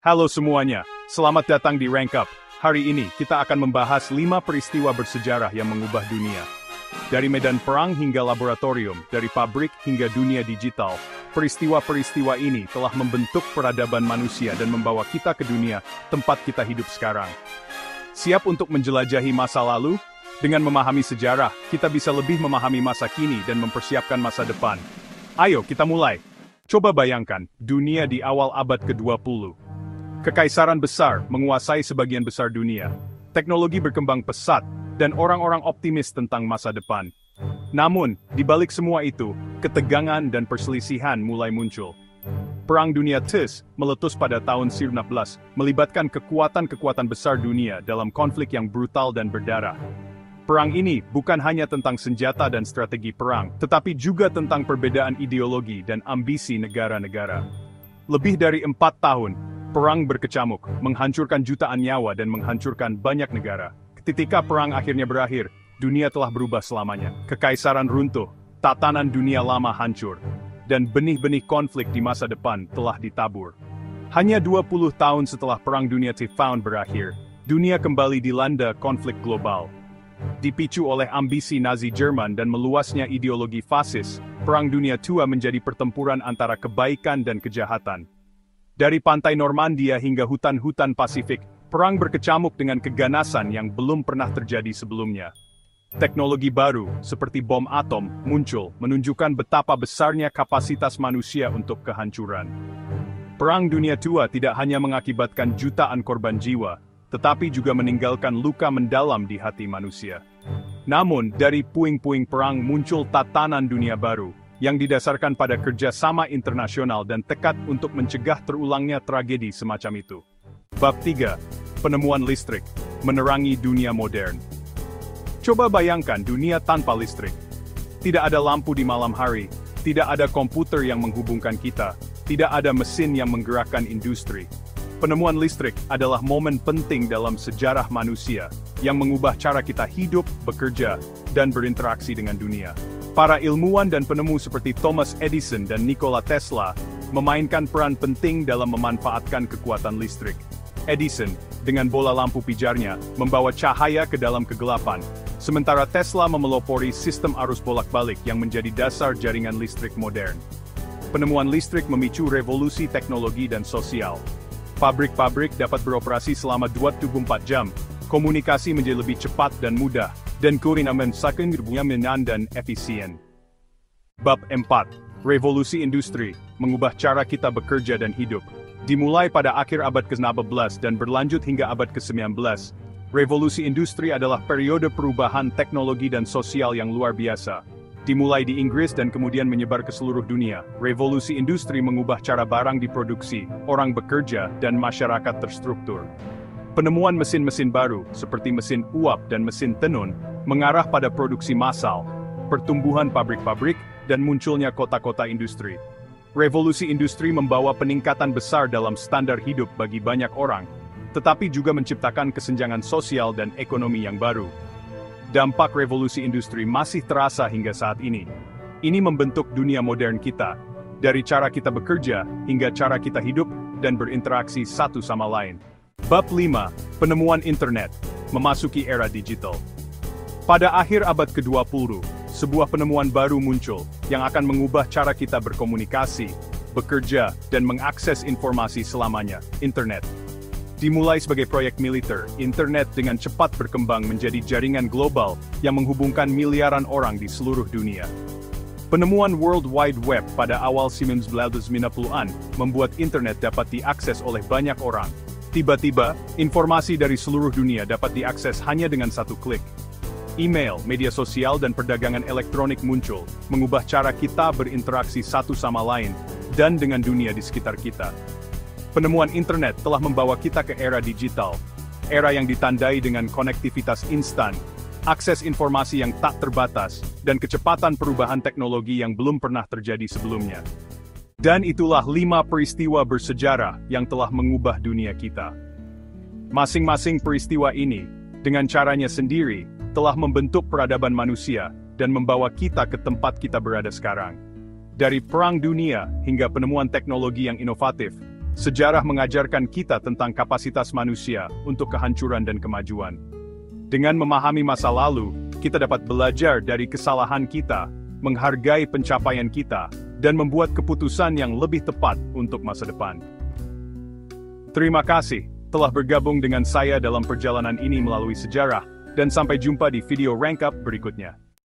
Halo semuanya, selamat datang di Rank Up. Hari ini, kita akan membahas 5 peristiwa bersejarah yang mengubah dunia. Dari medan perang hingga laboratorium, dari pabrik hingga dunia digital, peristiwa-peristiwa ini telah membentuk peradaban manusia dan membawa kita ke dunia tempat kita hidup sekarang. Siap untuk menjelajahi masa lalu? Dengan memahami sejarah, kita bisa lebih memahami masa kini dan mempersiapkan masa depan. Ayo, kita mulai. Coba bayangkan, dunia di awal abad ke-20. Kekaisaran besar menguasai sebagian besar dunia. Teknologi berkembang pesat, dan orang-orang optimis tentang masa depan. Namun, di balik semua itu, ketegangan dan perselisihan mulai muncul. Perang Dunia TIS meletus pada tahun 1916, melibatkan kekuatan-kekuatan besar dunia dalam konflik yang brutal dan berdarah. Perang ini bukan hanya tentang senjata dan strategi perang, tetapi juga tentang perbedaan ideologi dan ambisi negara-negara. Lebih dari 4 tahun, perang berkecamuk, menghancurkan jutaan nyawa dan menghancurkan banyak negara. Ketika perang akhirnya berakhir, dunia telah berubah selamanya. Kekaisaran runtuh, tatanan dunia lama hancur, dan benih-benih konflik di masa depan telah ditabur. Hanya 20 tahun setelah Perang Dunia II berakhir, dunia kembali dilanda konflik global. Dipicu oleh ambisi Nazi Jerman dan meluasnya ideologi fasis, Perang Dunia II menjadi pertempuran antara kebaikan dan kejahatan. Dari pantai Normandia hingga hutan-hutan Pasifik, perang berkecamuk dengan keganasan yang belum pernah terjadi sebelumnya. Teknologi baru, seperti bom atom, muncul, menunjukkan betapa besarnya kapasitas manusia untuk kehancuran. Perang Dunia II tidak hanya mengakibatkan jutaan korban jiwa, tetapi juga meninggalkan luka mendalam di hati manusia. Namun, dari puing-puing perang muncul tatanan dunia baru, yang didasarkan pada kerjasama internasional dan tekad untuk mencegah terulangnya tragedi semacam itu. Bab 3. Penemuan listrik, menerangi dunia modern. Coba bayangkan dunia tanpa listrik. Tidak ada lampu di malam hari, tidak ada komputer yang menghubungkan kita, tidak ada mesin yang menggerakkan industri. Penemuan listrik adalah momen penting dalam sejarah manusia, yang mengubah cara kita hidup, bekerja, dan berinteraksi dengan dunia. Para ilmuwan dan penemu seperti Thomas Edison dan Nikola Tesla memainkan peran penting dalam memanfaatkan kekuatan listrik. Edison, dengan bola lampu pijarnya, membawa cahaya ke dalam kegelapan, sementara Tesla memelopori sistem arus bolak-balik yang menjadi dasar jaringan listrik modern. Penemuan listrik memicu revolusi teknologi dan sosial. Pabrik-pabrik dapat beroperasi selama 24 jam, komunikasi menjadi lebih cepat dan mudah, dan keunikan menyan dan efisien. Bab 4. Revolusi industri, mengubah cara kita bekerja dan hidup. Dimulai pada akhir abad ke-18 dan berlanjut hingga abad ke-19, revolusi industri adalah periode perubahan teknologi dan sosial yang luar biasa. Dimulai di Inggris dan kemudian menyebar ke seluruh dunia, revolusi industri mengubah cara barang diproduksi, orang bekerja, dan masyarakat terstruktur. Penemuan mesin-mesin baru, seperti mesin uap dan mesin tenun, mengarah pada produksi massal, pertumbuhan pabrik-pabrik, dan munculnya kota-kota industri. Revolusi industri membawa peningkatan besar dalam standar hidup bagi banyak orang, tetapi juga menciptakan kesenjangan sosial dan ekonomi yang baru. Dampak revolusi industri masih terasa hingga saat ini. Ini membentuk dunia modern kita, dari cara kita bekerja hingga cara kita hidup dan berinteraksi satu sama lain. Bab 5. Penemuan internet, memasuki era digital. Pada akhir abad ke-20, sebuah penemuan baru muncul, yang akan mengubah cara kita berkomunikasi, bekerja, dan mengakses informasi selamanya, internet. Dimulai sebagai proyek militer, internet dengan cepat berkembang menjadi jaringan global yang menghubungkan miliaran orang di seluruh dunia. Penemuan World Wide Web pada awal 1990-an membuat internet dapat diakses oleh banyak orang. Tiba-tiba, informasi dari seluruh dunia dapat diakses hanya dengan satu klik. Email, media sosial dan perdagangan elektronik muncul, mengubah cara kita berinteraksi satu sama lain, dan dengan dunia di sekitar kita. Penemuan internet telah membawa kita ke era digital, era yang ditandai dengan konektivitas instan, akses informasi yang tak terbatas, dan kecepatan perubahan teknologi yang belum pernah terjadi sebelumnya. Dan itulah 5 peristiwa bersejarah yang telah mengubah dunia kita. Masing-masing peristiwa ini, dengan caranya sendiri, telah membentuk peradaban manusia dan membawa kita ke tempat kita berada sekarang. Dari perang dunia hingga penemuan teknologi yang inovatif, Sejarah mengajarkan kita tentang kapasitas manusia untuk kehancuran dan kemajuan. Dengan memahami masa lalu, kita dapat belajar dari kesalahan kita, menghargai pencapaian kita, dan membuat keputusan yang lebih tepat untuk masa depan. Terima kasih telah bergabung dengan saya dalam perjalanan ini melalui sejarah, dan sampai jumpa di video rank up berikutnya.